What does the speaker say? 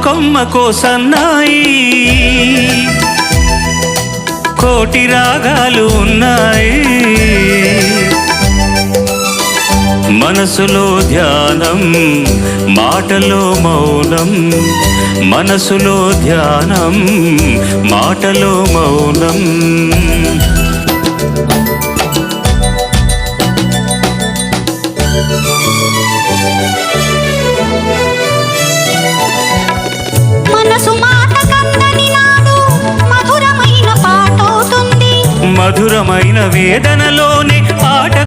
కొమ్మకో సన్నాయి కోటి రాగాలు ఉన్నాయి మనసులో ధ్యానం మాటలో మౌనం మనసులో ధ్యానం మాటలో మౌనం మనసు మాట కందని నాడు మధురమైన పాటవుతుంది మధురమైన వేదనలోనే